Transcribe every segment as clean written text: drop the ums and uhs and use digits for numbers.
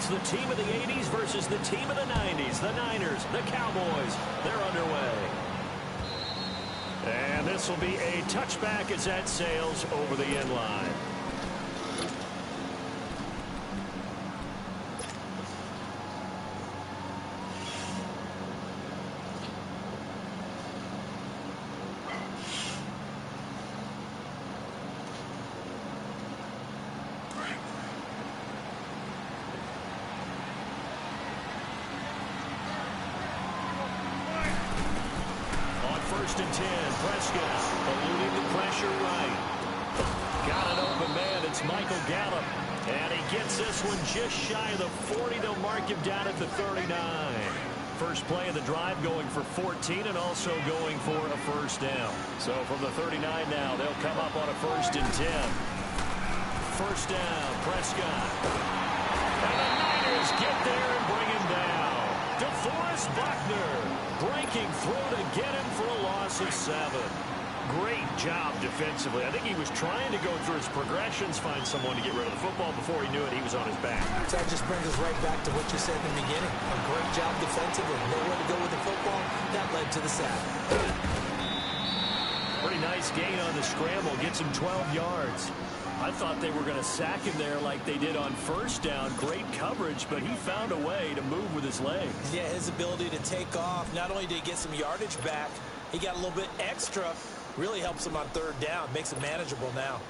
It's the team of the 80s versus the team of the 90s. The Niners, the Cowboys, they're underway. And this will be a touchback as that sails over the end line. First and 10, Prescott eluding the pressure right. Got an open man, it's Michael Gallup. And he gets this one just shy of the 40. They'll mark him down at the 39. First play of the drive going for 14 and also going for a first down. So from the 39 now, they'll come up on a first and 10. First down, Prescott. And the Niners get there and bring him down. DeForest Buckner breaking through to get him for a loss of 7. Great job defensively. I think he was trying to go through his progressions, find someone to get rid of the football. Before he knew it, he was on his back. So that just brings us right back to what you said in the beginning. A great job defensively. Nowhere to go with the football. That led to the sack. Pretty nice gain on the scramble. Gets him 12 yards. I thought they were going to sack him there like they did on first down. Great coverage, but he found a way to move with his legs. Yeah, his ability to take off. Not only did he get some yardage back, he got a little bit extra. Really helps him on third down. Makes it manageable now.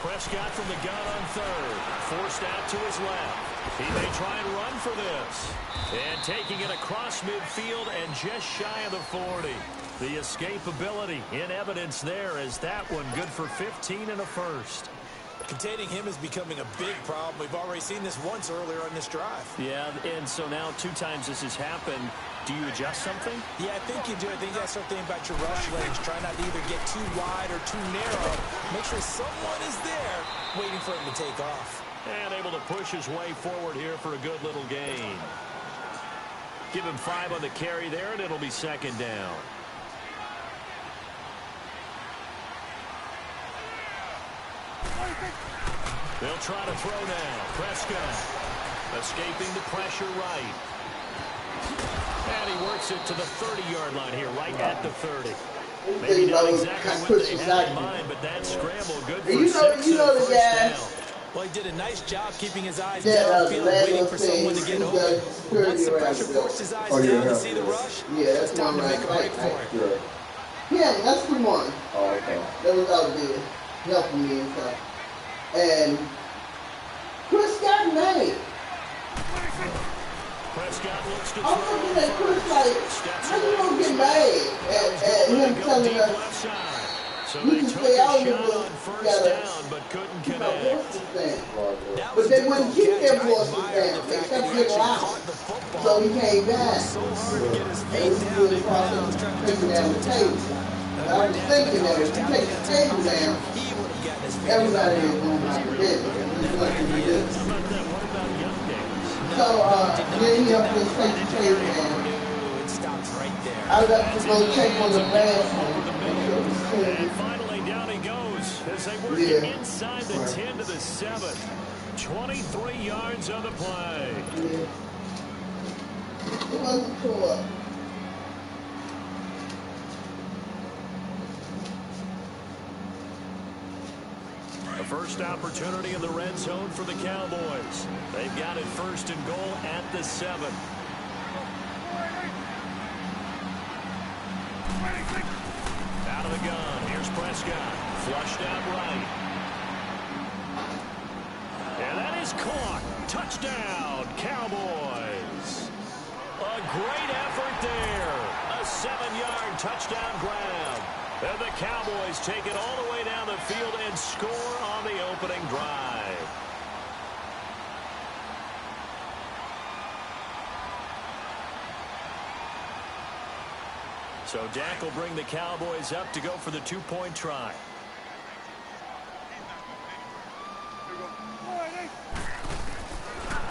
Prescott from the gun on third. Forced out to his left. He may try and run for this. And taking it across midfield and just shy of the 40. The escapability in evidence there as that one good for 15 and a first. Containing him is becoming a big problem. We've already seen this once earlier on this drive. Yeah, and so now 2 times this has happened. Do you adjust something? Yeah, I think you do. I think you got to start thinking about your rush lanes. Try not to either get too wide or too narrow. Make sure someone is there waiting for him to take off. And able to push his way forward here for a good little gain. Give him 5 on the carry there, and it'll be second down. They'll try to throw now. Prescott escaping the pressure right. And he works it to the 30-yard line here, right at the 30. Maybe not exactly what they had in mind, but that scramble good for 6 and a first down. Well, he did a nice job keeping his eyes downfield, waiting for someone to get open. Once the pressure forced his eyes down to see the rush, it's time to make a break for it. Yeah, that's the one. Oh, okay. That was out there helping me and stuff. And Prescott made. Prescott looks to I'm looking at Chris like, how you gonna get mad at him telling us so you they can took stay out a of shot on first down, but couldn't connect. But they wouldn't keep their voices down. They kept getting loud. So he came back. So hard to get his And feet was down. still taking down the table. I was thinking that if you take the table down, everybody is going to have to do it. What about young days? So, then he helped us take the table down. It stops right there. I got to go check on the bathroom. And finally down he goes as they work it inside the 10 to the 7. 23 yards on the play. Yeah. It wasn't cool. A first opportunity in the red zone for the Cowboys. They've got it first and goal at the 7. Out of the gun. Here's Prescott. Flushed out right. And that is caught. Touchdown, Cowboys. A great effort there. A 7-yard touchdown grab. And the Cowboys take it all the way down the field and score on the opening drive. So Dak will bring the Cowboys up to go for the 2-point try.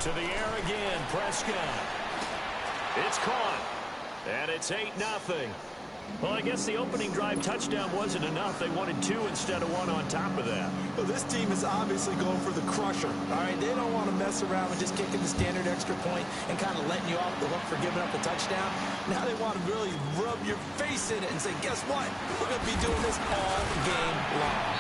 To the air again, Prescott. It's caught. And it's 8-0. Well, I guess the opening drive touchdown wasn't enough. They wanted 2 instead of 1 on top of that. Well, this team is obviously going for the crusher. All right, they don't want to mess around with just kicking the standard extra point and kind of letting you off the hook for giving up a touchdown. Now they want to really rub your face in it and say, guess what? We're going to be doing this all game long.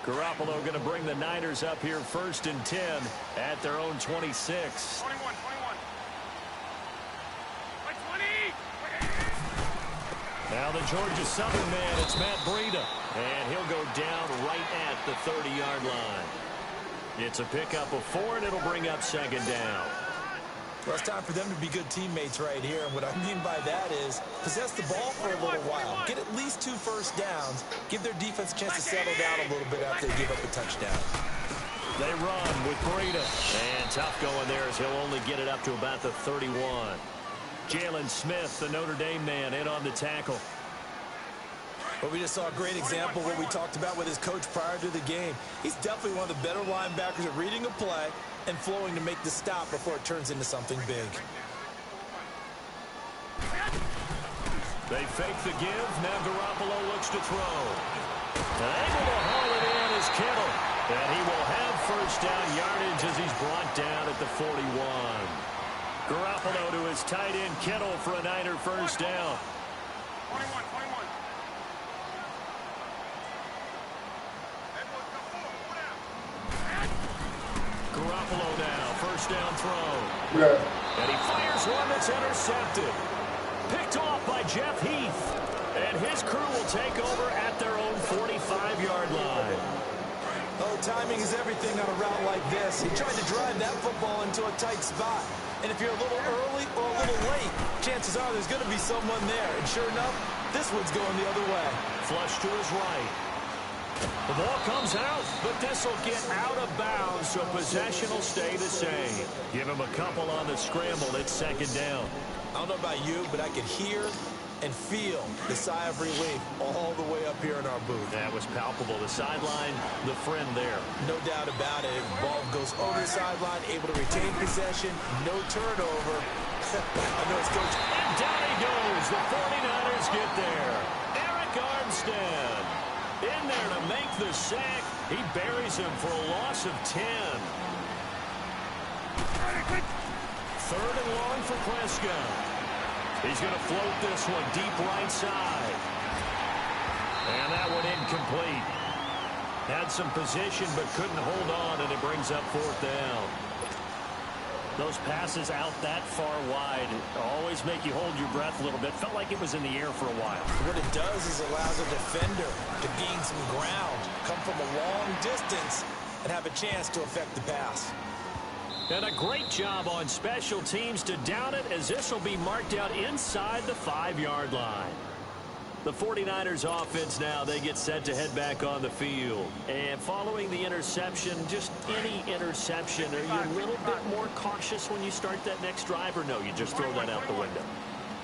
Garoppolo going to bring the Niners up here 1st and 10 at their own 26. 21. Now the Georgia Southern man, it's Matt Breida, and he'll go down right at the 30-yard line. It's a pickup of 4, and it'll bring up 2nd down. Well, it's time for them to be good teammates right here. And what I mean by that is possess the ball for a little while. Get at least 2 first downs. Give their defense a chance to settle down a little bit after they give up a touchdown. They run with Breida. And tough going there as he'll only get it up to about the 31. Jalen Smith, the Notre Dame man, in on the tackle. Well, we just saw a great example of what we talked about with his coach prior to the game. He's definitely one of the better linebackers at reading a play and flowing to make the stop before it turns into something big. They fake the give. Now Garoppolo looks to throw. And able to haul it in is Kittle. And he will have 1st down yardage as he's brought down at the 41. Garoppolo to his tight end Kittle for a Niner 1st down. 21. Garoppolo now, 1st down throw. Yeah. And he fires one that's intercepted. Picked off by Jeff Heath. And his crew will take over at their own 45-yard line. Oh, timing is everything on a route like this. He tried to drive that football into a tight spot. And if you're a little early or a little late, chances are there's going to be someone there. And sure enough, this one's going the other way. Flush to his right. The ball comes out, but this will get out of bounds, so possession will stay the same. Give him a couple on the scramble. It's 2nd down. I don't know about you, but I could hear and feel the sigh of relief all the way up here in our booth. That was palpable. The sideline, the friend there. No doubt about it. Ball goes over the sideline, able to retain possession, no turnover. I know it's coach. And down he goes. The 49ers get there. Eric Armstead in there to make the sack. He buries him for a loss of 10. 3rd and long for Prescott. He's going to float this one deep right side. And that one incomplete. Had some position but couldn't hold on, and it brings up 4th down. Those passes out that far wide always make you hold your breath a little bit. Felt like it was in the air for a while. What it does is allows a defender to gain some ground, come from a long distance, and have a chance to affect the pass. And a great job on special teams to down it, as this will be marked out inside the 5-yard line. The 49ers offense now, they get set to head back on the field. And following the interception, just any interception, are you a little bit more cautious when you start that next drive, or no, you just throw that out the window?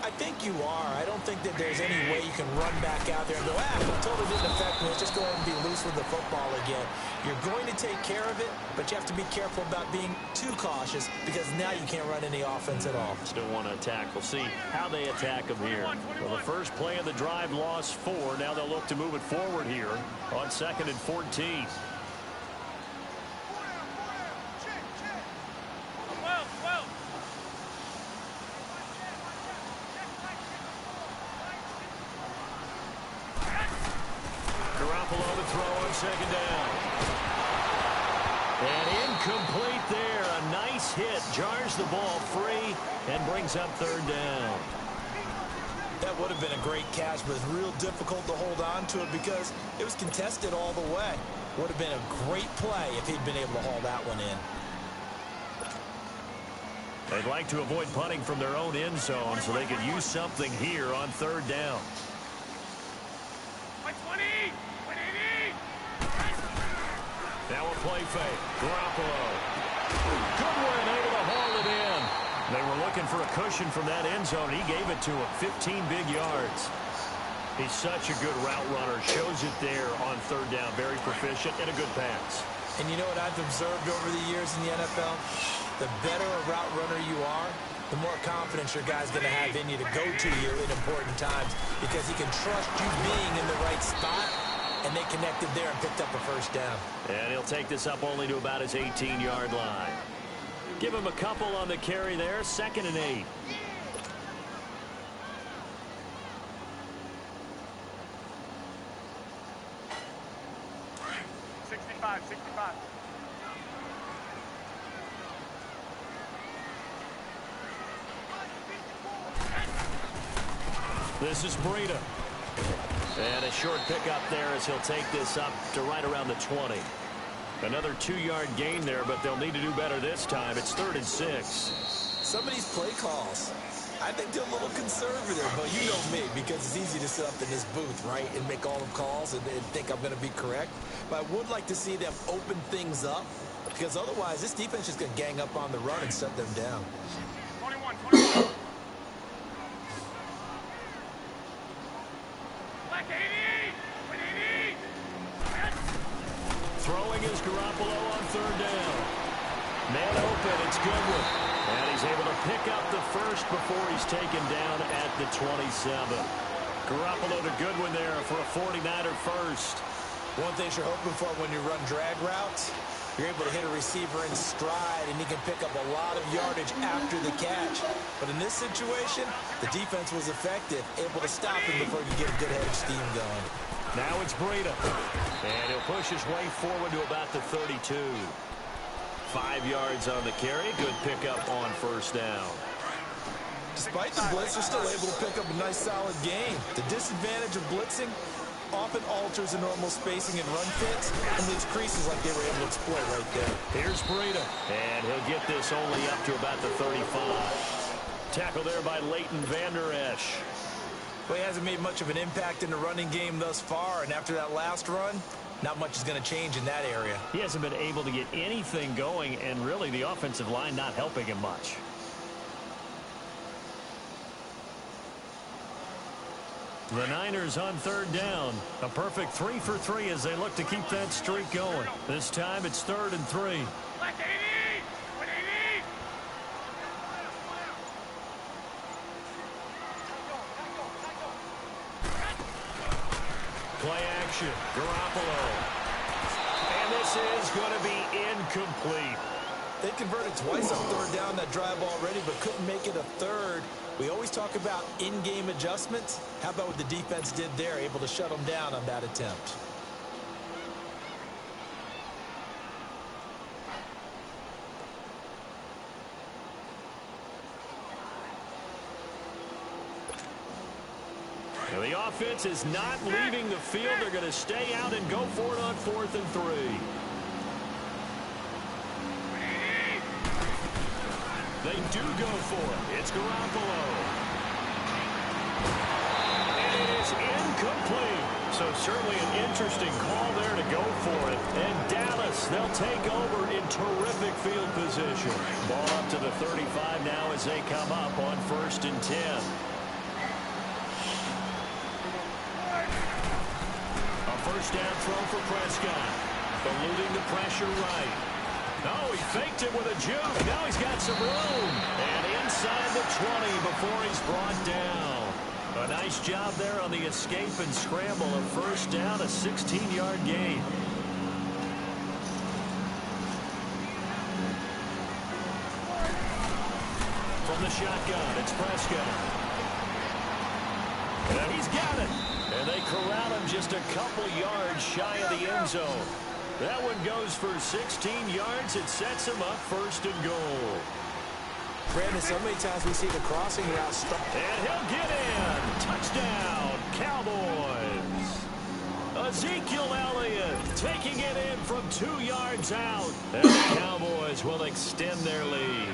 I think you are. I don't think that there's any way you can run back out there and go, it totally didn't affect me. Let's just go ahead and be loose with the football again. You're going to take care of it, but you have to be careful about being too cautious, because now you can't run any offense at all. Still want to attack. We'll see how they attack them here. Well, the first play of the drive lost 4. Now they'll look to move it forward here on 2nd and 14. throw on second down. And incomplete there. A nice hit. Jars the ball free and brings up third down. That would have been a great catch, but it's real difficult to hold on to it because it was contested all the way. Would have been a great play if he'd been able to haul that one in. They'd like to avoid punting from their own end zone so they could use something here on third down. 120! 180! Now a play fake. Garoppolo. Goodwin able to haul it in. They were looking for a cushion from that end zone. He gave it to him. 15 big yards. He's such a good route runner. Shows it there on third down. Very proficient and a good pass. And you know what I've observed over the years in the NFL? The better a route runner you are, the more confidence your guy's going to have in you to go to you in important times because he can trust you being in the right spot, and they connected there and picked up a first down. And he'll take this up only to about his 18-yard line. Give him a couple on the carry there. 2nd and 8. This is Breida. And a short pickup there as he'll take this up to right around the 20. Another 2-yard gain there, but they'll need to do better this time. It's 3rd and 6. Some of these play calls, I think they're a little conservative, but you know me, because it's easy to sit up in this booth, right, and make all the calls and think I'm going to be correct. But I would like to see them open things up, because otherwise this defense is going to gang up on the run and shut them down. 21. Black 80! 180! Throwing is Garoppolo on third down. Man open, it's Goodwin. And he's able to pick up the first before he's taken down at the 27. Garoppolo to Goodwin there for a 49er first. One thing you're hoping for when you run drag routes, you're able to hit a receiver in stride, and he can pick up a lot of yardage after the catch. But in this situation, the defense was effective, able to stop him before you get a good head of steam going. Now it's Breida. And he'll push his way forward to about the 32. 5 yards on the carry. Good pickup on first down. Despite the blitz, they're still able to pick up a nice, solid gain. The disadvantage of blitzing often alters the normal spacing and run fits and leaves creases like they were able to exploit right there. Here's Breida. And he'll get this only up to about the 35. Tackle there by Leighton Vander Esch. Well, he hasn't made much of an impact in the running game thus far, and after that last run, not much is going to change in that area. He hasn't been able to get anything going, and really the offensive line not helping him much. The Niners on third down. A perfect 3 for 3 as they look to keep that streak going. This time it's 3rd and 3. Black 80! 180! Play action. Garoppolo. And this is going to be incomplete. They converted twice on third down that drive already, but couldn't make it a third. We always talk about in-game adjustments. How about what the defense did there, able to shut them down on that attempt? Now the offense is not leaving the field. They're going to stay out and go for it on 4th and 3. They do go for it. It's Garoppolo. And it is incomplete. So certainly an interesting call there to go for it. And Dallas, they'll take over in terrific field position. Ball up to the 35 now as they come up on 1st and 10. A first down throw for Prescott. Eluding the pressure right. Oh, he faked it with a juke. Now he's got some room. And inside the 20 before he's brought down. A nice job there on the escape and scramble. A first down, a 16-yard gain. From the shotgun, it's Prescott. And he's got it. And they corral him just a couple yards shy of the end zone. That one goes for 16 yards. It sets him up 1st and goal. Brandon, so many times we see the crossing route stop. And he'll get in. Touchdown, Cowboys. Ezekiel Elliott taking it in from 2 yards out. And the Cowboys will extend their lead.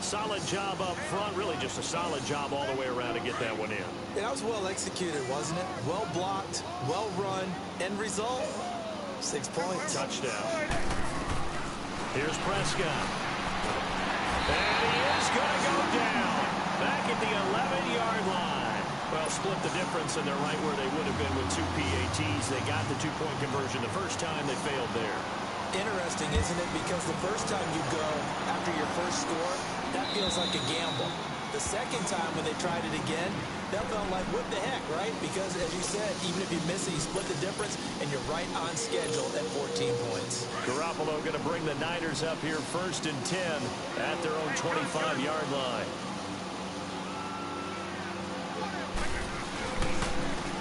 Solid job up front. Really just a solid job all the way around to get that one in. Yeah, that was well executed, wasn't it? Well blocked, well run. End result, 6 points. Touchdown. Here's Prescott. And he is going to go down. Back at the 11-yard line. Well, split the difference, and they're right where they would have been with 2 PATs. They got the 2-point conversion the first time. They failed there. Interesting, isn't it? Because the first time you go after your first score, that feels like a gamble. The second time when they tried it again, that felt like, what the heck, right? Because, as you said, even if you miss it, you split the difference, and you're right on schedule at 14 points. Garoppolo going to bring the Niners up here 1st and 10 at their own 25-yard line.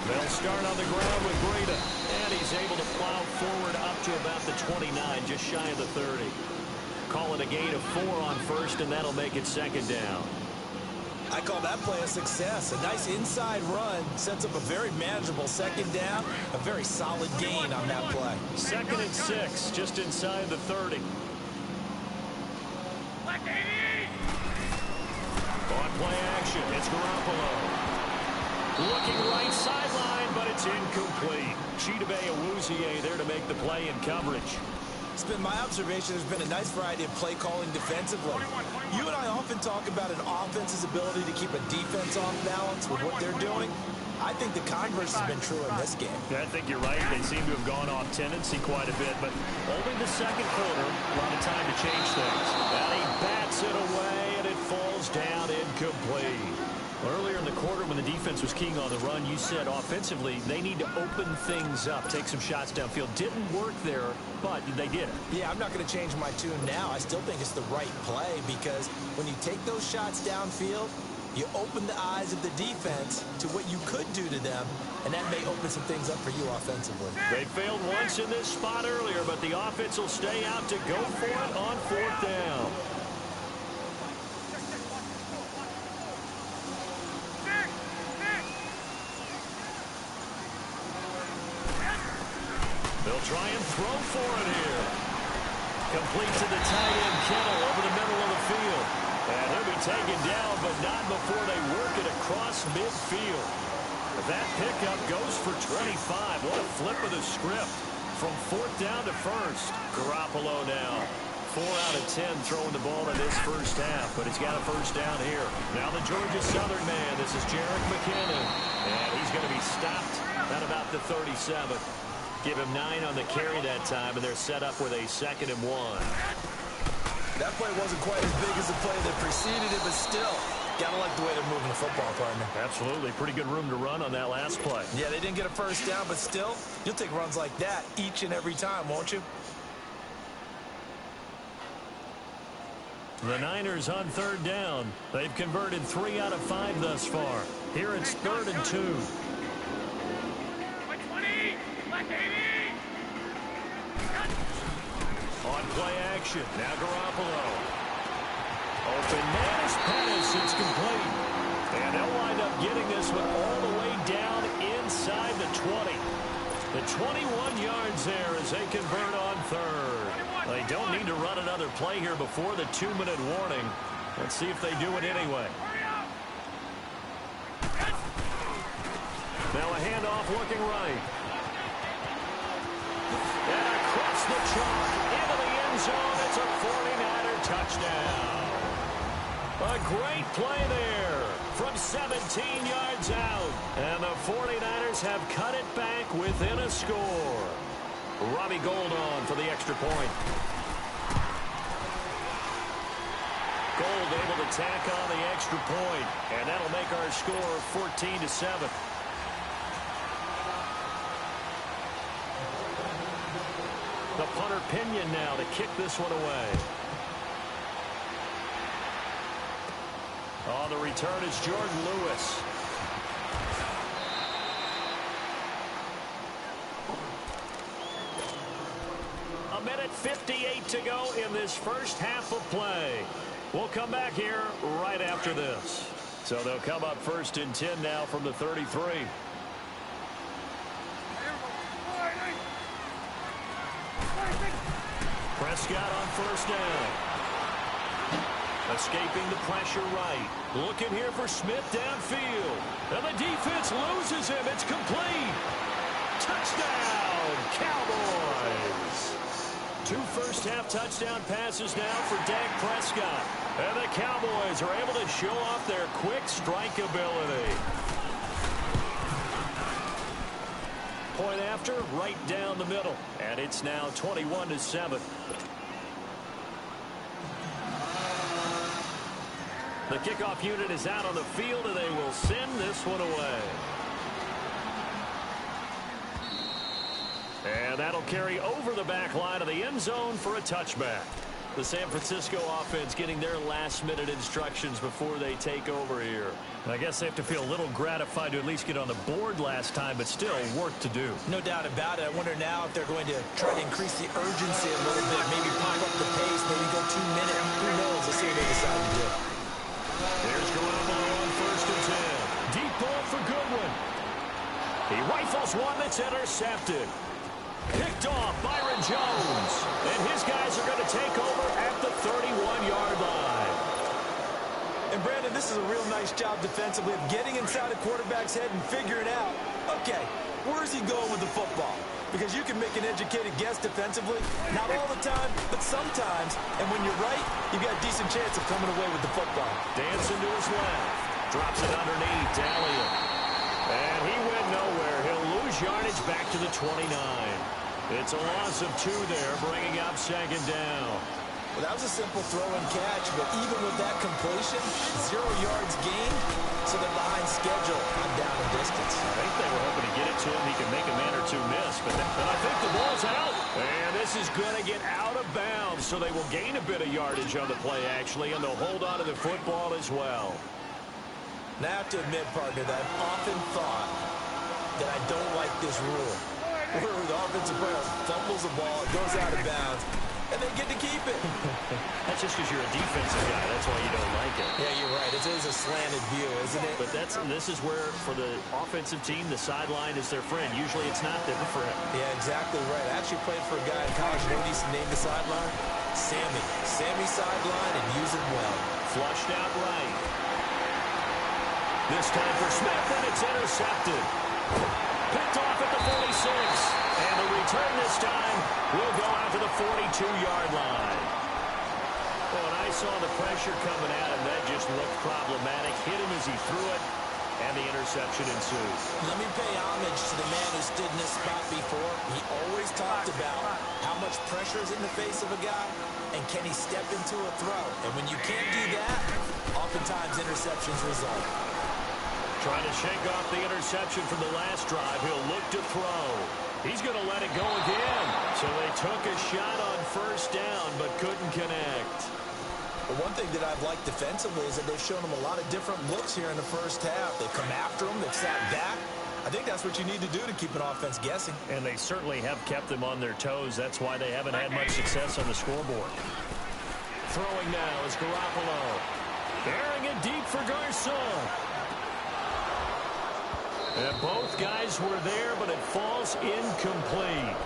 They'll start on the ground with Breida, and he's able to plow forward up to about the 29, just shy of the 30. Call it a gain of 4 on 1st, and that'll make it 2nd down. I call that play a success. A nice inside run sets up a very manageable 2nd down. A very solid gain on that play. 2nd and 6, just inside the 30. On play action, it's Garoppolo. Looking right sideline, but it's incomplete. Chidobe Awuzie there to make the play in coverage. It's been my observation there's been a nice variety of play calling defensively. You and I often talk about an offense's ability to keep a defense off balance with what they're doing. I think the converse has been true in this game. Yeah, I think you're right. They seem to have gone off tendency quite a bit, but only the 2nd quarter, a lot of time to change things. And he bats it away, and it falls down incomplete. Earlier in the quarter when the defense was keying on the run, you said offensively they need to open things up, take some shots downfield. Didn't work there, but they did. Yeah, I'm not going to change my tune now. I still think it's the right play because when you take those shots downfield, you open the eyes of the defense to what you could do to them, and that may open some things up for you offensively. They failed once in this spot earlier, but the offense will stay out to go for it on 4th down. They'll try and throw for it here. Complete to the tight end, Kittle, over the middle of the field. And he'll be taken down, but not before they work it across midfield. That pickup goes for 25. What a flip of the script. From 4th down to 1st. Garoppolo now. 4 out of 10 throwing the ball in this first half, but he's got a 1st down here. Now the Georgia Southern man. This is Jerick McKinnon. And he's going to be stopped at about the 37. Give him 9 on the carry that time, and they're set up with a 2nd and 1. That play wasn't quite as big as the play that preceded it, but still, gotta like the way they're moving the football, partner. Absolutely. Pretty good room to run on that last play. Yeah, they didn't get a 1st down, but still, you'll take runs like that each and every time, won't you? The Niners on 3rd down. They've converted 3 out of 5 thus far. Here it's 3rd and 2. On play action, now Garoppolo. Open man is Pettis, it's complete. And they'll wind up getting this one all the way down inside the 20. The 21 yards there as they convert on 3rd. They don't need to run another play here before the 2-minute warning. Let's see if they do it anyway. Now a handoff looking right. And across the chalk into the end zone. It's a 49er touchdown. A great play there from 17 yards out. And the 49ers have cut it back within a score. Robbie Gould on for the extra point. Gould able to tack on the extra point. And that'll make our score 14-7. The punter Pinion now to kick this one away. On the return is Jordan Lewis. 2:58 to go in this first half of play. We'll come back here right after this. So they'll come up 1st and 10 now from the 33. Prescott on 1st down. Escaping the pressure right. Looking here for Smith downfield. And the defense loses him. It's complete. Touchdown, Cowboys. 2 first-half touchdown passes now for Dak Prescott. And the Cowboys are able to show off their quick strike ability. Point after, right down the middle. And it's now 21-7. The kickoff unit is out on the field, and they will send this one away. And that'll carry over the back line of the end zone for a touchback. The San Francisco offense getting their last-minute instructions before they take over here. And I guess they have to feel a little gratified to at least get on the board last time, but still work to do. No doubt about it. I wonder now if they're going to try to increase the urgency a little bit, maybe pop up the pace, maybe go 2 minutes. Who knows? Let's see what they decide to do. There's Garoppolo on 1st and 10. Deep ball for Goodwin. He rifles one that's intercepted. Picked off Byron Jones. And his guys are going to take over at the 31-yard line. And, Brandon, this is a real nice job defensively of getting inside a quarterback's head and figuring out, okay, where is he going with the football? Because you can make an educated guess defensively, not all the time, but sometimes. And when you're right, you've got a decent chance of coming away with the football. Dancing to his left. Drops it underneath. Elliott. And he went nowhere. He'll lose yardage back to the 29. It's a loss of 2 there, bringing up 2nd down. Well, that was a simple throw and catch, but even with that completion, 0 yards gained, so they're behind schedule on down and distance. I think they were hoping to get it to him. He could make a man or 2 miss, but I think the ball's out. And this is going to get out of bounds, so they will gain a bit of yardage on the play, actually, and they'll hold on to the football as well. Now, I have to admit, partner, that I've often thought that I don't like this rule, where the offensive player fumbles the ball, it goes out of bounds, and they get to keep it. That's just because you're a defensive guy. That's why you don't like it. Yeah, you're right. It is a slanted view, isn't it? But this is where, for the offensive team, the sideline is their friend. Usually it's not their friend. Yeah, exactly right. I actually played for a guy in college. You know what he used to name the sideline? Sammy. Sammy sideline, and use it well. Flushed out right. This time for Smith, and it's intercepted. Picked off at the 46. And the return this time will go out to the 42-yard line. Well, when I saw the pressure coming at him, that just looked problematic. Hit him as he threw it, and the interception ensues. Let me pay homage to the man who stood in this spot before. He always talked about how much pressure is in the face of a guy, and can he step into a throw. And when you can't do that, oftentimes interceptions result. Trying to shake off the interception from the last drive. He'll look to throw. He's going to let it go again. So they took a shot on 1st down, but couldn't connect. Well, one thing that I've liked defensively is that they've shown him a lot of different looks here in the first half. They've come after him. They've sat back. I think that's what you need to do to keep an offense guessing. And they certainly have kept them on their toes. That's why they haven't had much success on the scoreboard. Throwing now is Garoppolo. Airing it deep for Garcon. And both guys were there, but it falls incomplete.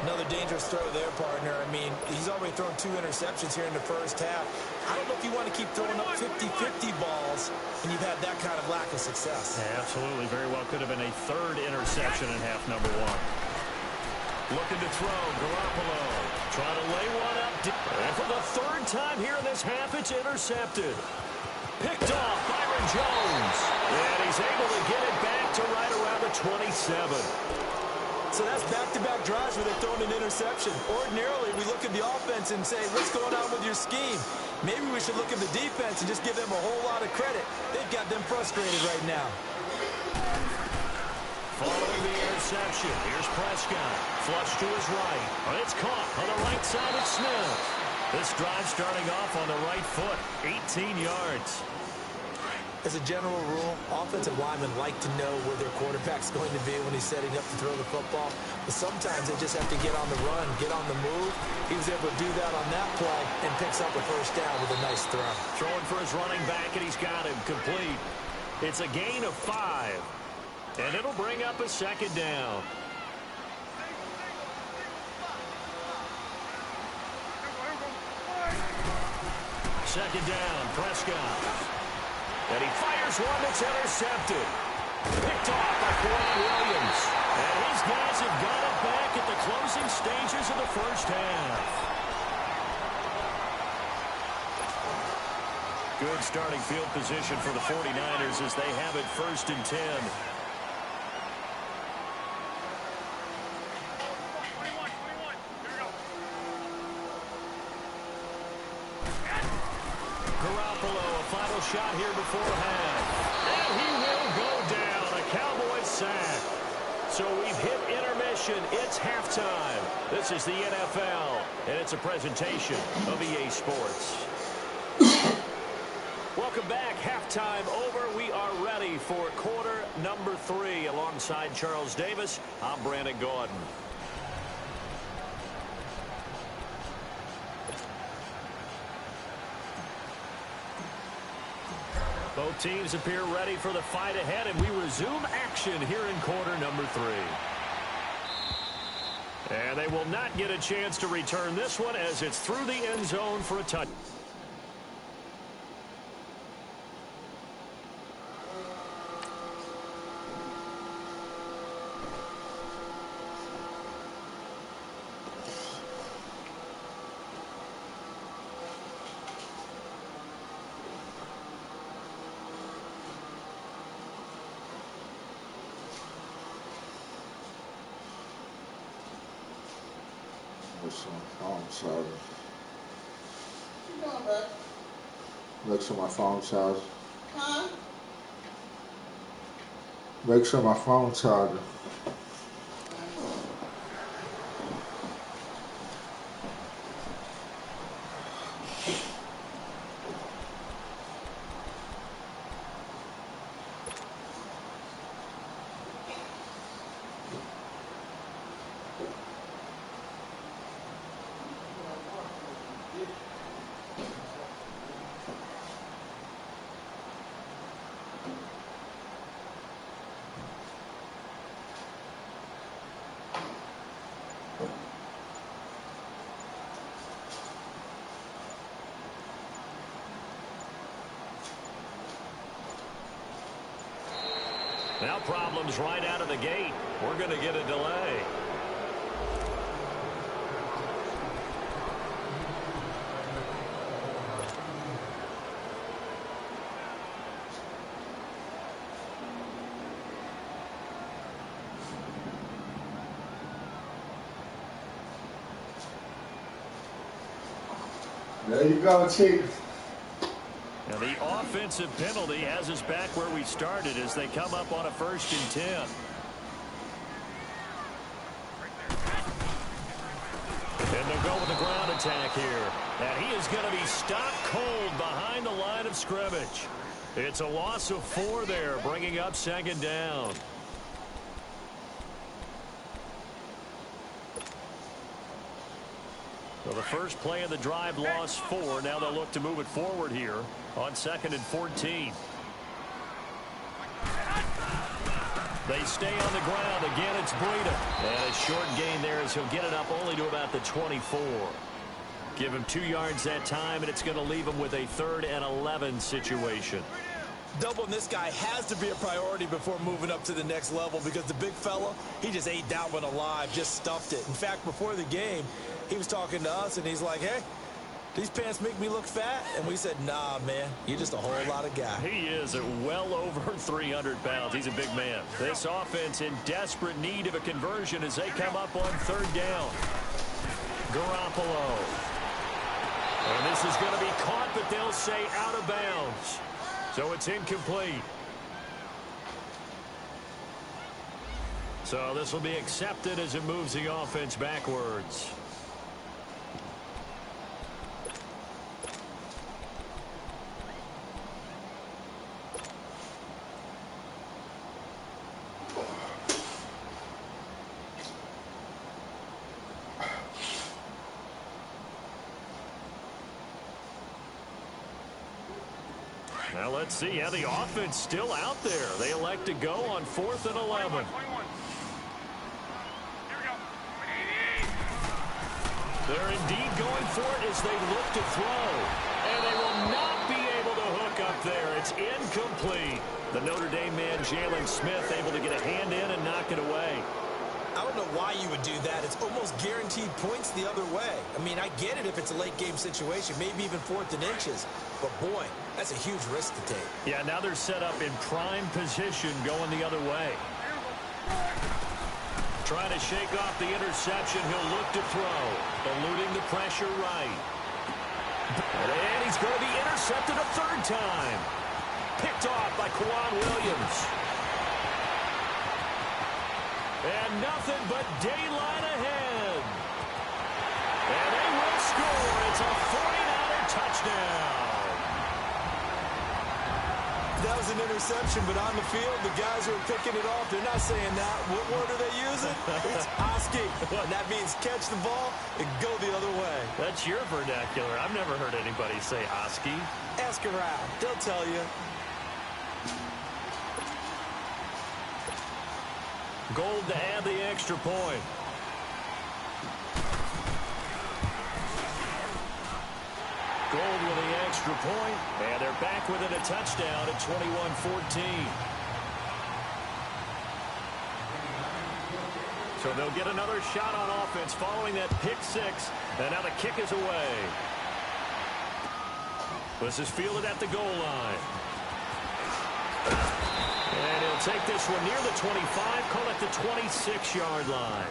Another dangerous throw there, partner. I mean, he's already thrown 2 interceptions here in the first half. I don't know if you want to keep throwing up 50-50 balls when you've had that kind of lack of success. Yeah, absolutely. Very well could have been a 3rd interception in half number 1. Looking to throw, Garoppolo. Trying to lay one up. And for the 3rd time here in this half, it's intercepted. Picked off Byron Jones. And he's able to get it back to right around the 27. So that's back-to-back drives where they're throwing an interception. Ordinarily, we look at the offense and say, what's going on with your scheme? Maybe we should look at the defense and just give them a whole lot of credit. They've got them frustrated right now. Following the interception, here's Prescott. Flush to his right. And it's caught on the right side of Smith. This drive starting off on the right foot. 18 yards. As a general rule, offensive linemen like to know where their quarterback's going to be when he's setting up to throw the football. But sometimes they just have to get on the run, get on the move. He was able to do that on that play and picks up a first down with a nice throw. Throwing for his running back, and he's got him complete. It's a gain of 5, and it'll bring up a second down. Second down, Prescott. And he fires one that's intercepted. Picked off by Quinn Williams. And his guys have got it back at the closing stages of the first half. Good starting field position for the 49ers as they have it 1st and 10. 21. Here we go. Garoppolo, a final shot here before half. And he will go down. A Cowboys sack. So we've hit intermission. It's halftime. This is the NFL, and it's a presentation of EA Sports. Welcome back. Halftime over. We are ready for quarter number 3. Alongside Charles Davis, I'm Brandon Gordon. Both teams appear ready for the fight ahead, and we resume action here in quarter number 3. And they will not get a chance to return this one as it's through the end zone for a touch. Make sure my phone charger. Huh? Make sure my phone charger. Now problems right out of the gate. We're going to get a delay. There you go, Chief. Now the offensive penalty has us back where we started as they come up on a 1st and 10. And they'll go with the ground attack here. And he is going to be stopped cold behind the line of scrimmage. It's a loss of 4 there, bringing up 2nd down. So the first play of the drive lost 4. Now they'll look to move it forward here on 2nd and 14. They stay on the ground. Again, it's Breida. And a short gain there as he'll get it up only to about the 24. Give him 2 yards that time, and it's going to leave him with a 3rd and 11 situation. Doubling this guy has to be a priority before moving up to the next level because the big fella, he just ate that one alive, just stuffed it. In fact, before the game, he was talking to us, and he's like, hey, these pants make me look fat. And we said, nah, man, you're just a whole lot of guy. He is at well over 300 pounds. He's a big man. This offense in desperate need of a conversion as they come up on 3rd down. Garoppolo. And this is going to be caught, but they'll say out of bounds. So it's incomplete. So this will be accepted as it moves the offense backwards. Now let's see how the offense still out there. They elect to go on 4th and 11. 21. Here we go. 80. They're indeed going for it as they look to throw. And they will not be able to hook up there. It's incomplete. The Notre Dame man, Jalen Smith, able to get a hand in and knock it away. I don't know why you would do that. It's almost guaranteed points the other way. I mean, I get it if it's a late game situation, maybe even 4th and inches. But boy, that's a huge risk to take. Yeah, now they're set up in prime position going the other way. Trying to shake off the interception. He'll look to throw. Eluding the pressure right. And he's going to be intercepted a 3rd time. Picked off by Quan Williams. And nothing but daylight ahead. And they will score. It's a 49er touchdown. That was an interception, but on the field, the guys who are picking it off, they're not saying that. What word are they using? It's Oski. And that means catch the ball and go the other way. That's your vernacular. I've never heard anybody say Oski. Ask around. They'll tell you. Gold to add the extra point. Gold with the extra point, and they're back within a touchdown at 21-14. So they'll get another shot on offense following that pick 6, and now the kick is away. This is fielded at the goal line. And he'll take this one near the 25, call it the 26-yard line.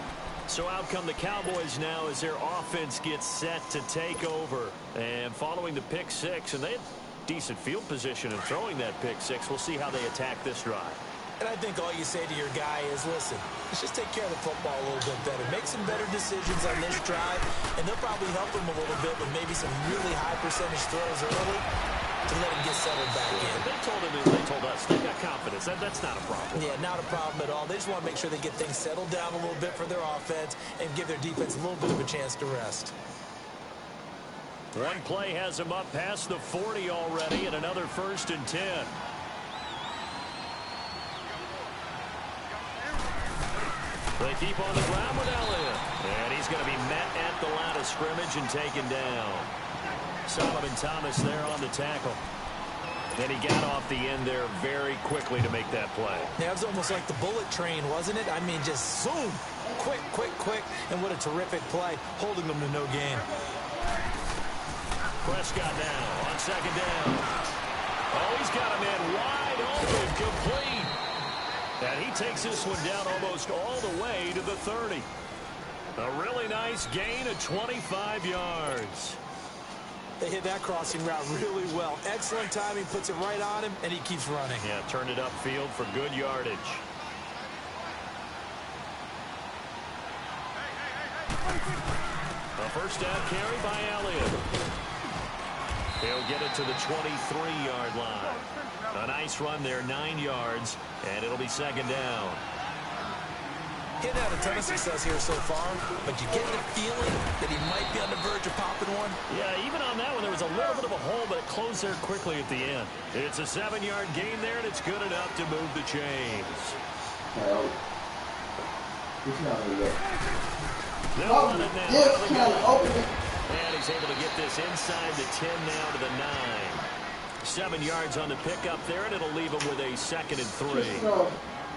So out come the Cowboys now as their offense gets set to take over. And following the pick 6, and they had decent field position in throwing that pick 6. We'll see how they attack this drive. And I think all you say to your guy is, listen, let's just take care of the football a little bit better. Make some better decisions on this drive, and they'll probably help him a little bit with maybe some really high percentage throws early to let him get settled back in. They told him, they told us, they got confidence. That's not a problem. Yeah, not a problem at all. They just want to make sure they get things settled down a little bit for their offense and give their defense a little bit of a chance to rest. One play has him up past the 40 already, and another 1st and 10. They keep on the ground with Elliott. And he's going to be met at the line of scrimmage and taken down. Solomon Thomas there on the tackle. Then he got off the end there very quickly to make that play. Yeah, it was almost like the bullet train, wasn't it? I mean, just zoom. Quick, quick, quick. And what a terrific play, holding them to no gain. Prescott now on 2nd down. Oh, he's got a man wide open, complete. And he takes this one down almost all the way to the 30. A really nice gain of 25 yards. They hit that crossing route really well. Excellent timing, puts it right on him, and he keeps running. Yeah, turned it upfield for good yardage. A 1st down carry by Elliott. He'll get it to the 23-yard line. A nice run there, 9 yards, and it'll be 2nd down. He's had a ton of success here so far, but you get the feeling that he might be on the verge of popping one. Yeah, even on that one, there was a little bit of a hole, but it closed there quickly at the end. It's a 7-yard gain there, and it's good enough to move the chains. They'll run it now out of the goal. And he's able to get this inside the 10 now to the 9. 7 yards on the pickup there, and it'll leave him with a 2nd and 3.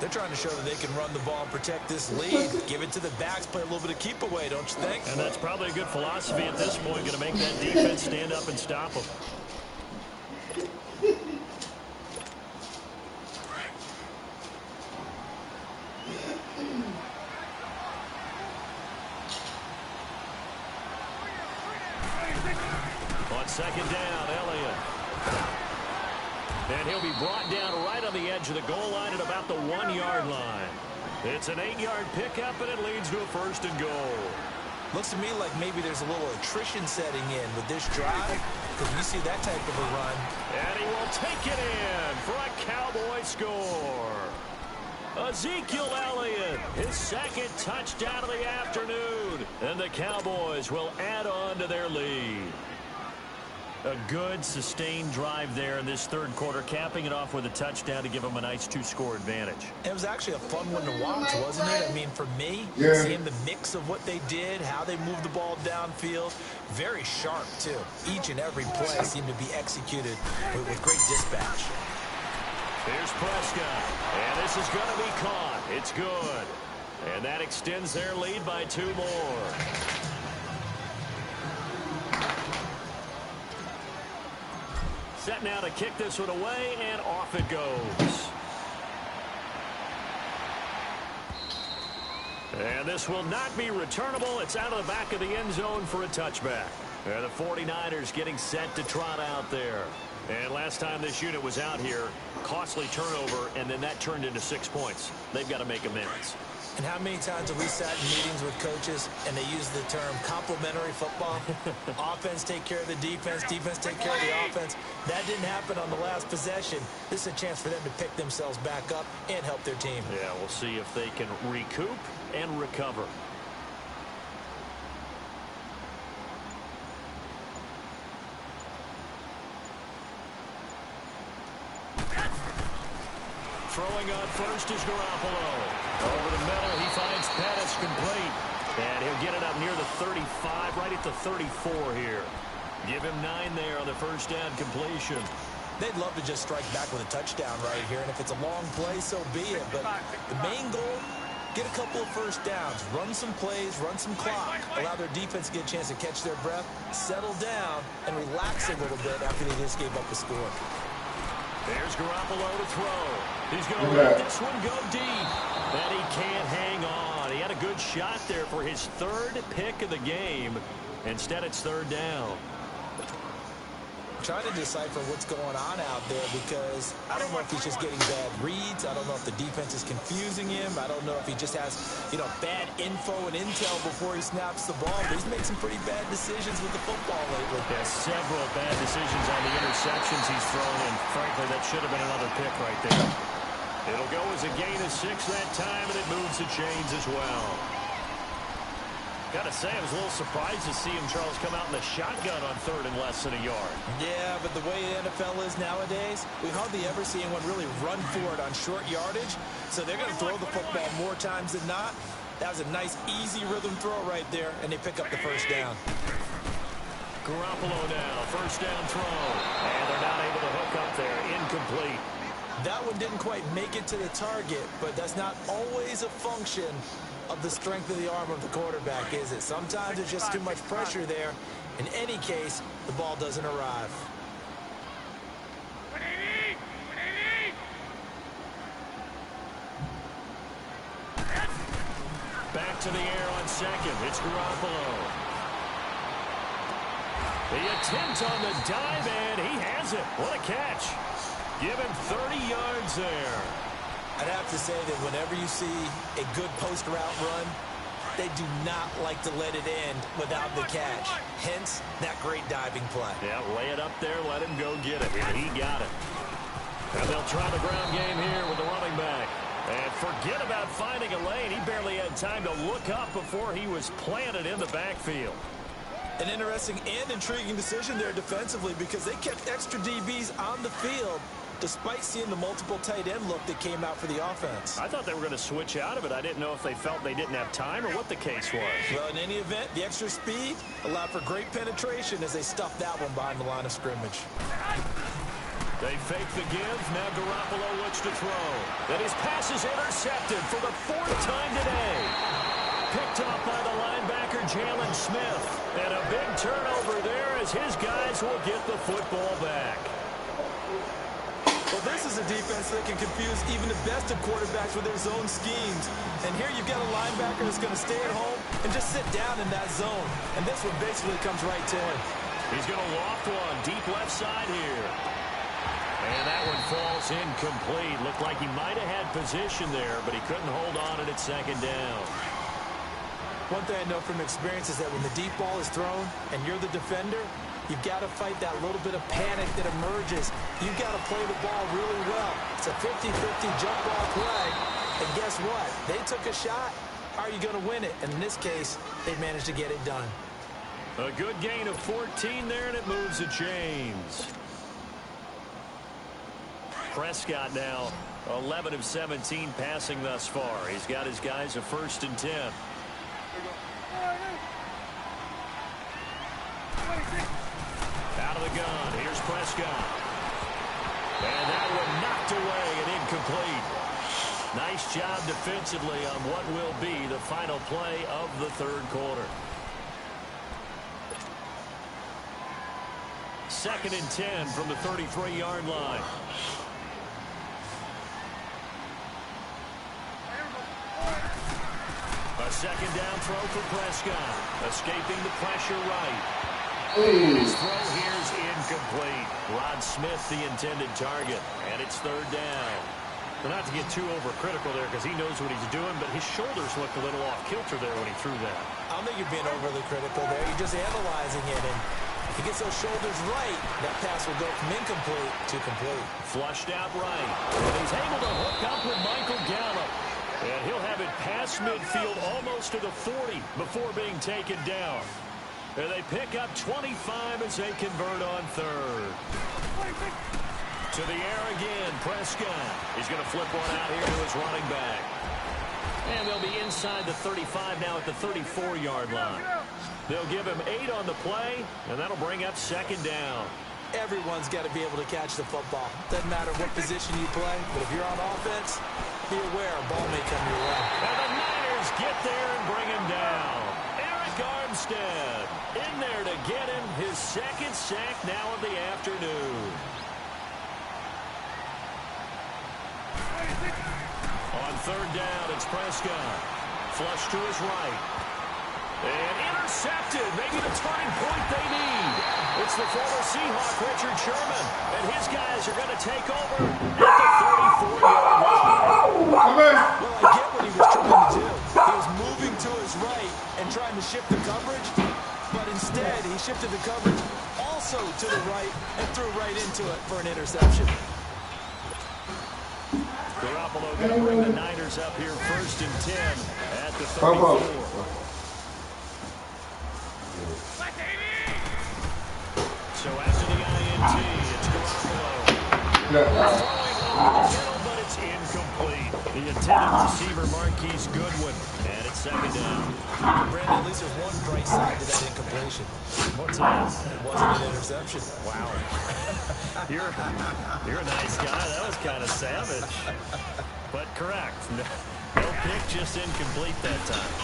They're trying to show that they can run the ball and protect this lead. Give it to the backs, play a little bit of keep away, don't you think? And that's probably a good philosophy at this point, going to make that defense stand up and stop them. On 2nd down, Elliott. And he'll be brought down right on the edge of the goal line at about the 1-yard line. It's an 8-yard pickup, and it leads to a 1st and goal. Looks to me like maybe there's a little attrition setting in with this drive, because we see that type of a run. And he will take it in for a Cowboy score. Ezekiel Elliott, his 2nd touchdown of the afternoon. And the Cowboys will add on to their lead. A good, sustained drive there in this third quarter, capping it off with a touchdown to give them a nice 2-score advantage. It was actually a fun one to watch, wasn't it? I mean, for me, seeing the mix of what they did, how they moved the ball downfield, very sharp, too. Each and every play seemed to be executed with great dispatch. Here's Prescott, and this is going to be caught. It's good. And that extends their lead by 2 more. Set now to kick this one away, and off it goes. And this will not be returnable. It's out of the back of the end zone for a touchback. And the 49ers getting set to trot out there. And last time this unit was out here, costly turnover, and then that turned into 6 points. They've got to make amends. And how many times have we sat in meetings with coaches and they use the term complementary football? Offense take care of the defense, defense take care of the offense. That didn't happen on the last possession. This is a chance for them to pick themselves back up and help their team. Yeah, we'll see if they can recoup and recover. Throwing on first is Garoppolo. Over the middle, he finds Pettis complete. And he'll get it up near the 35, right at the 34 here. Give him 9 there on the first down completion. They'd love to just strike back with a touchdown right here, and if it's a long play, so be it. But the main goal, get a couple of first downs, run some plays, run some clock, allow their defense to get a chance to catch their breath, settle down, and relax a little bit after they just gave up the score. There's Garoppolo to throw. He's going to let this one go deep. And he can't hang on. He had a good shot there for his 3rd pick of the game. Instead, it's 3rd down. Trying to decipher what's going on out there because I don't know if he's just getting bad reads. I don't know if the defense is confusing him. I don't know if he just has, bad info and intel before he snaps the ball. But he's made some pretty bad decisions with the football lately. Yeah, several bad decisions on the interceptions he's thrown, and frankly, that should have been another pick right there. It'll go as a gain of 6 that time, and it moves the chains as well. Got to say, I was a little surprised to see him, Charles, come out in the shotgun on 3rd and less than a yard. Yeah, but the way the NFL is nowadays, we hardly ever see anyone really run for it on short yardage. So they're going to throw the football more times than not. That was a nice, easy rhythm throw right there, and they pick up the first down. Garoppolo now, first down throw. And they're not able to hook up there. Incomplete. That one didn't quite make it to the target, but that's not always a function of the strength of the arm of the quarterback, is it? Sometimes there's just too much pressure there. In any case, the ball doesn't arrive. Back to the air on 2nd. It's Garoppolo. The attempt on the dive, and he has it. What a catch. Give him 30 yards there. I'd have to say that whenever you see a good post route run, they do not like to let it end without the catch. Hence, that great diving play. Yeah, lay it up there, let him go get it, and he got it. And they'll try the ground game here with the running back. And forget about finding a lane. He barely had time to look up before he was planted in the backfield. An interesting and intriguing decision there defensively because they kept extra DBs on the field despite seeing the multiple tight end look that came out for the offense. I thought they were going to switch out of it. I didn't know if they felt they didn't have time or what the case was. Well, in any event, the extra speed allowed for great penetration as they stuffed that one behind the line of scrimmage. They fake the give. Now Garoppolo looks to throw. Then his pass is intercepted for the 4th time today. Picked up by the linebacker, Jalen Smith. And a big turnover there as his guys will get the football back. Well, this is a defense that can confuse even the best of quarterbacks with their zone schemes. And here you've got a linebacker that's going to stay at home and just sit down in that zone. And this one basically comes right to him. He's going to loft one deep left side here. And that one falls incomplete. Looked like he might have had position there, but he couldn't hold on it at 2nd down. One thing I know from experience is that when the deep ball is thrown and you're the defender, you've got to fight that little bit of panic that emerges. You've got to play the ball really well. It's a 50-50 jump ball play. And guess what? They took a shot. How are you going to win it? And in this case, they managed to get it done. A good gain of 14 there, and it moves the chains. Prescott now 11 of 17 passing thus far. He's got his guys a 1st and 10. Out of the gun. Here's Prescott. And that one knocked away and incomplete. Nice job defensively on what will be the final play of the 3rd quarter. 2nd and 10 from the 33-yard line. A 2nd down throw for Prescott. Escaping the pressure right. His throw here is incomplete. Rod Smith, the intended target. And it's 3rd down. Well, not to get too overcritical there because he knows what he's doing, but his shoulders looked a little off kilter there when he threw that. I don't think you're being overly critical there. You're just analyzing it, and if he gets those shoulders right, that pass will go from incomplete to complete. Flushed out right. And he's able to hook up with Michael Gallup. And he'll have it past midfield almost to the 40 before being taken down. And they pick up 25 as they convert on 3rd. To the air again, Prescott. He's going to flip one out here to his running back. And they'll be inside the 35 now at the 34-yard line. They'll give him 8 on the play, and that'll bring up 2nd down. Everyone's got to be able to catch the football. Doesn't matter what position you play, but if you're on offense, be aware a ball may come your way. And the Niners get there and bring him down. Eric Armstead in there to get him his 2nd sack now of the afternoon. On 3rd down, it's Prescott. Flush to his right. And intercepted. Maybe the turning point they need. It's the former Seahawk, Richard Sherman. And his guys are going to take over at the 34-yard line. Well, I get what he was trying to do. He was moving to his right and trying to shift the coverage. But instead, he shifted the coverage also to the right and threw right into it for an interception. Garoppolo going to bring the Niners up here 1st and 10 at the 34. So after the INT, it's Garoppolo. Throwing over the middle, but it's incomplete. The intended receiver, Marquise Goodwin, and it's 2nd down. Brandon, at least there's one bright side to that incompletion. What's that? It wasn't an interception. Wow. You're a nice guy. That was kind of savage. But correct. No pick, just incomplete that time.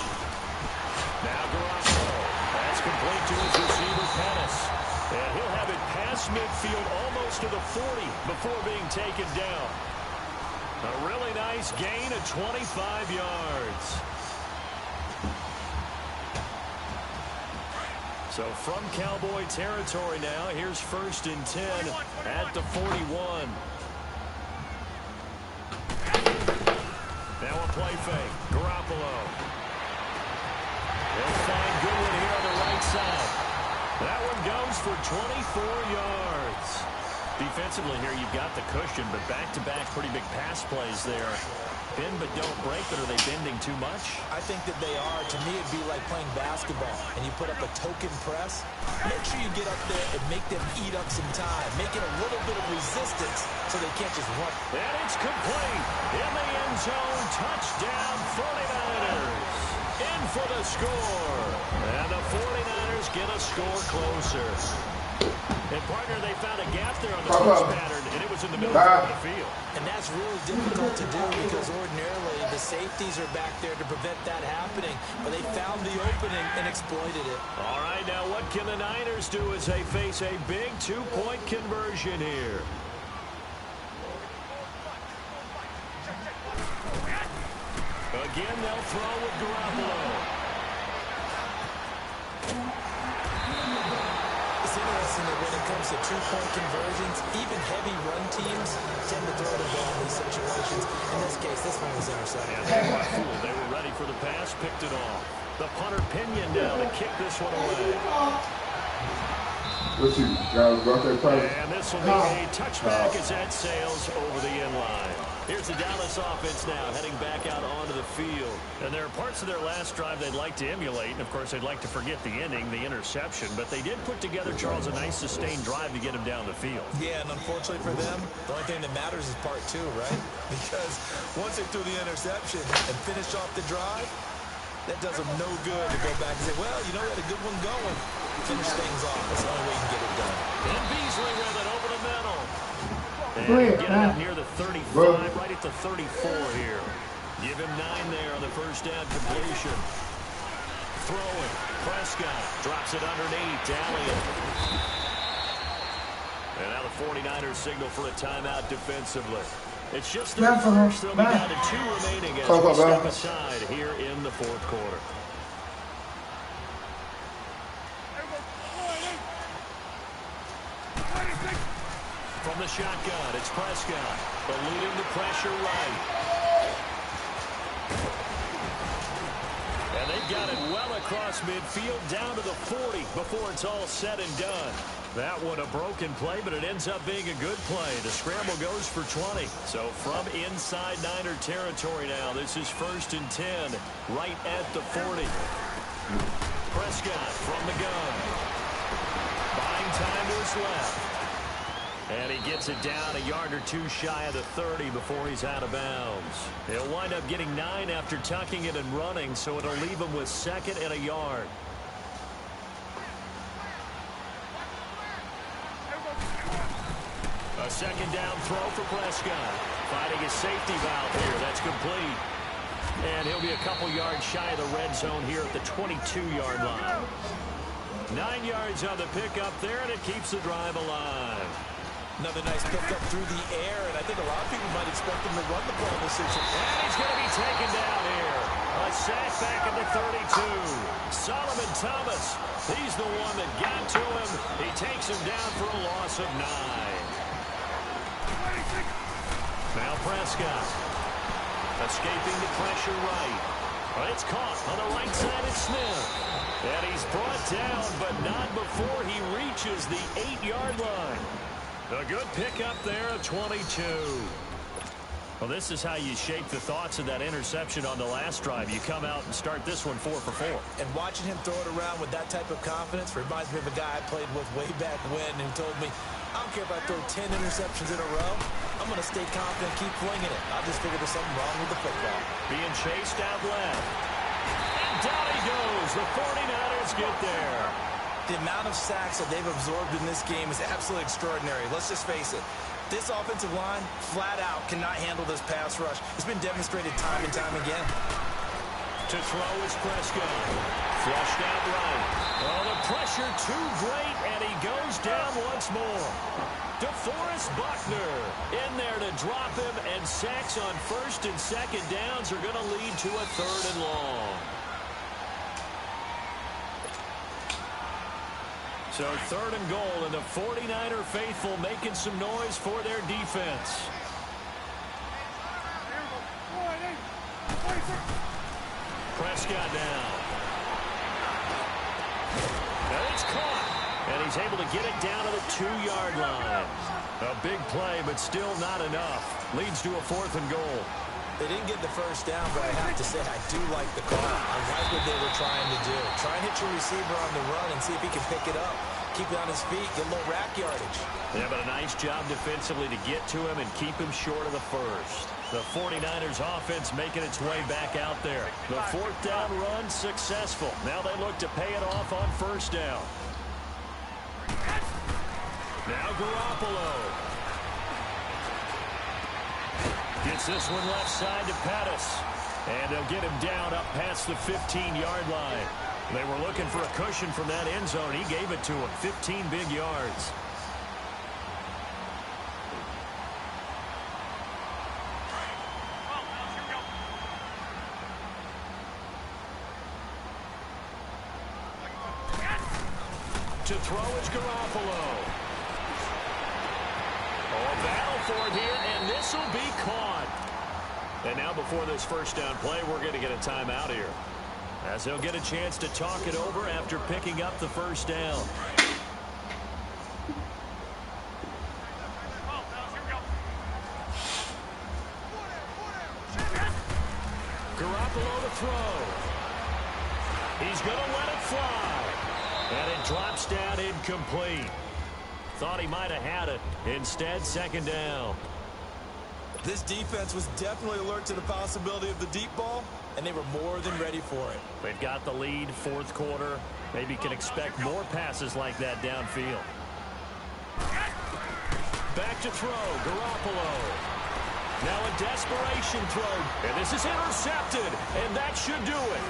Now Garoppolo. That's complete to his receiver, Pettis. And he'll have it past midfield almost to the 40 before being taken down. A really nice gain of 25 yards. So from Cowboy territory now, here's 1st and 10 at the 41. Now a play fake. Garoppolo. They'll find Goodwin here on the right side. That one goes for 24 yards. Defensively here, you've got the cushion, but back-to-back pretty big pass plays there. Bend but don't break, but are they bending too much? I think that they are. To me, it'd be like playing basketball, and you put up a token press. Make sure you get up there and make them eat up some time. Make it a little bit of resistance so they can't just run. And it's complete. In the end zone, touchdown 49ers. In for the score. And the 49ers get a score closer. And, partner, they found a gap there on the first pattern, and it was in the middle of the field. And that's really difficult to do because ordinarily the safeties are back there to prevent that happening. But they found the opening and exploited it. All right, now what can the Niners do as they face a big two-point conversion here? Again, they'll throw with Garoppolo. It's interesting that when it comes to two-point conversions, even heavy run teams tend to throw the ball in these situations. In this case, this one was intercepted. Yeah, they were fooled. They were ready for the pass, picked it off. The punter Pinion down to kick this one away. What you got a birthday party? And this will be a touchback as that sails over the end line. Here's the Dallas offense now heading back out onto the field. And there are parts of their last drive they'd like to emulate. And, of course, they'd like to forget the ending, the interception. But they did put together, Charles, a nice sustained drive to get him down the field. Yeah, and unfortunately for them, the only thing that matters is part two, right? Because once they threw the interception and finished off the drive, that does them no good to go back and say, well, you know, we had a good one going. Finish things off. That's the only way you can get it done. And Beasley with it over the middle. And get him near the 35, right at the 34 here. Give him 9 there on the first down completion. Throwing. Prescott drops it underneath. Elliott. And now the 49ers signal for a timeout defensively. It's just their first. They'll be down to 2 remaining as we step aside here in the fourth quarter. From the shotgun, it's Prescott, eluding the pressure right. And they've got it well across midfield, down to the 40 before it's all said and done. That one a broken play, but it ends up being a good play. The scramble goes for 20. So from inside Niner territory now, this is 1st and 10, right at the 40. Prescott from the gun. Buying time to his left. And he gets it down a yard or 2 shy of the 30 before he's out of bounds. He'll wind up getting 9 after tucking it and running, so it'll leave him with 2nd and a yard. A 2nd down throw for Prescott. Finding his safety valve here. That's complete. And he'll be a couple yards shy of the red zone here at the 22-yard line. 9 yards on the pickup there, and it keeps the drive alive. Another nice pickup through the air, and I think a lot of people might expect him to run the ball in this situation. And he's going to be taken down here. A sack back at the 32. Solomon Thomas, he's the one that got to him. He takes him down for a loss of 9. Now Prescott, escaping the pressure right. But it's caught on the right side of Smith. And he's brought down, but not before he reaches the 8-yard line. A good pickup there at 22. Well, this is how you shape the thoughts of that interception on the last drive. You come out and start this one 4 for 4. And watching him throw it around with that type of confidence reminds me of a guy I played with way back when who told me, I don't care if I throw 10 interceptions in a row. I'm going to stay confident, keep flinging it. I just figured there's something wrong with the football. Being chased out left. And down he goes. The 49ers get there. The amount of sacks that they've absorbed in this game is absolutely extraordinary. Let's just face it. This offensive line, flat out, cannot handle this pass rush. It's been demonstrated time and time again. To throw is Prescott. Flushed out right. Oh, the pressure too great, and he goes down once more. DeForest Buckner in there to drop him, and sacks on 1st and 2nd downs are going to lead to a 3rd and long. So 3rd and goal, and the 49er faithful making some noise for their defense. Prescott down. And it's caught. And he's able to get it down to the 2-yard line. A big play, but still not enough. Leads to a 4th and goal. They didn't get the first down, but I have to say I do like the call. I like what they were trying to do. Try and hit your receiver on the run and see if he can pick it up. Keep it on his feet, get a little rack yardage. Yeah, but a nice job defensively to get to him and keep him short of the first. The 49ers offense making its way back out there. The 4th down run successful. Now they look to pay it off on 1st down. Now Garoppolo. Gets this one left side to Pettis. And they'll get him down up past the 15-yard line. They were looking for a cushion from that end zone. He gave it to him. 15 big yards. To throw is Garoppolo. Oh, a battle for it here, and this will be caught. And now before this 1st down play, we're going to get a timeout here, as they'll get a chance to talk it over after picking up the 1st down. Garoppolo to throw. He's going to let it fly. And it drops down incomplete. Thought he might have had it. Instead, second down. This defense was definitely alert to the possibility of the deep ball, and they were more than ready for it. They've got the lead, fourth quarter. Maybe can expect more passes like that downfield. Back to throw, Garoppolo. Now a desperation throw, and this is intercepted, and that should do it.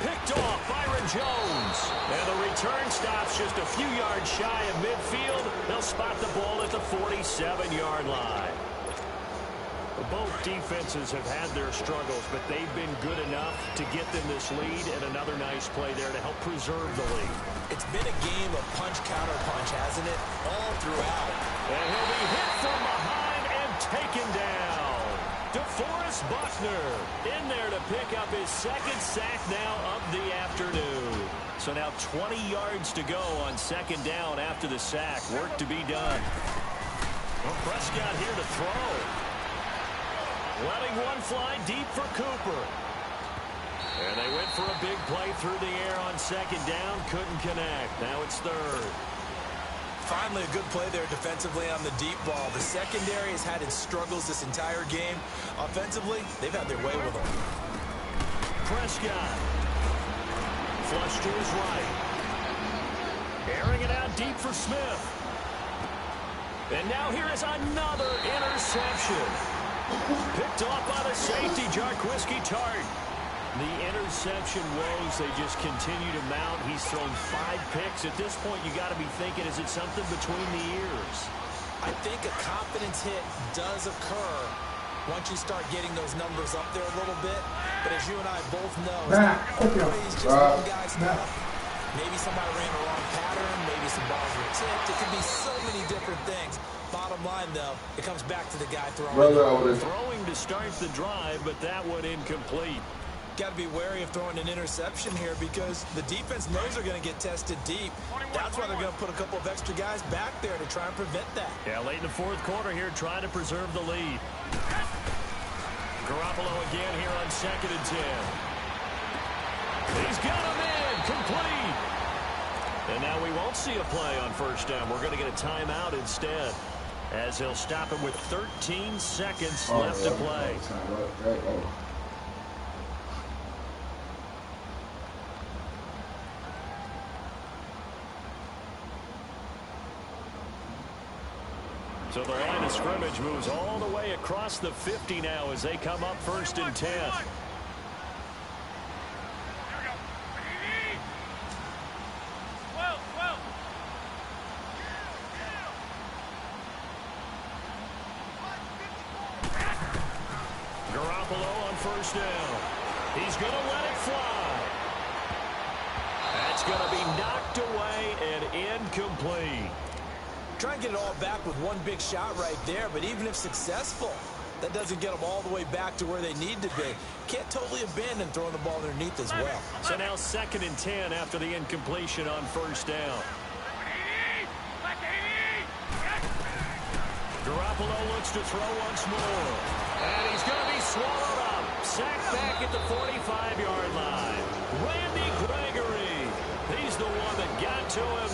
Picked off Byron Jones. And the return stops just a few yards shy of midfield. They'll spot the ball at the 47-yard line. Both defenses have had their struggles, but they've been good enough to get them this lead, and another nice play there to help preserve the lead. It's been a game of punch-counter-punch, hasn't it? All throughout. And he'll be hit from behind and taken down. DeForest Buckner in there to pick up his second sack now of the afternoon. So now 20 yards to go on second down after the sack. Work to be done. Well, Prescott here to throw. Letting one fly deep for Cooper. And they went for a big play through the air on second down. Couldn't connect. Now it's third. Finally, a good play there defensively on the deep ball. The secondary has had its struggles this entire game. Offensively, they've had their way with them. Prescott. Flush to his right. Airing it out deep for Smith. And now here is another interception. Picked off by the safety, Jarquiski Tart. The interception woes, they just continue to mount. He's thrown 5 picks. At this point, you got to be thinking, is it something between the ears? I think a confidence hit does occur once you start getting those numbers up there a little bit. But as you and I both know, it's not always just one guy's stuff. Maybe somebody ran a wrong pattern. Maybe some balls were tipped. It could be so many different things. Bottom line, though, it comes back to the guy throwing. Throwing to start the drive, but that one incomplete. Got to be wary of throwing an interception here because the defense knows they're going to get tested deep. That's why they're going to put a couple of extra guys back there to try and prevent that. Yeah, late in the fourth quarter here, trying to preserve the lead. Garoppolo again here on 2nd and 10. He's got him in, complete. And now we won't see a play on first down. We're going to get a timeout instead, as they'll stop him with 13 seconds left to play. So the line of scrimmage moves all the way across the 50 now as they come up 1st and 10. Garoppolo on first down. He's going to let it fly. That's going to be knocked away and incomplete. Try and get it all back with one big shot right there, but even if successful, that doesn't get them all the way back to where they need to be. Can't totally abandon throwing the ball underneath as well. So now 2nd and 10 after the incompletion on first down. Garoppolo looks to throw once more. And he's going to be swallowed up. Sacked back at the 45-yard line. Randy Gregory. He's the one that got to him.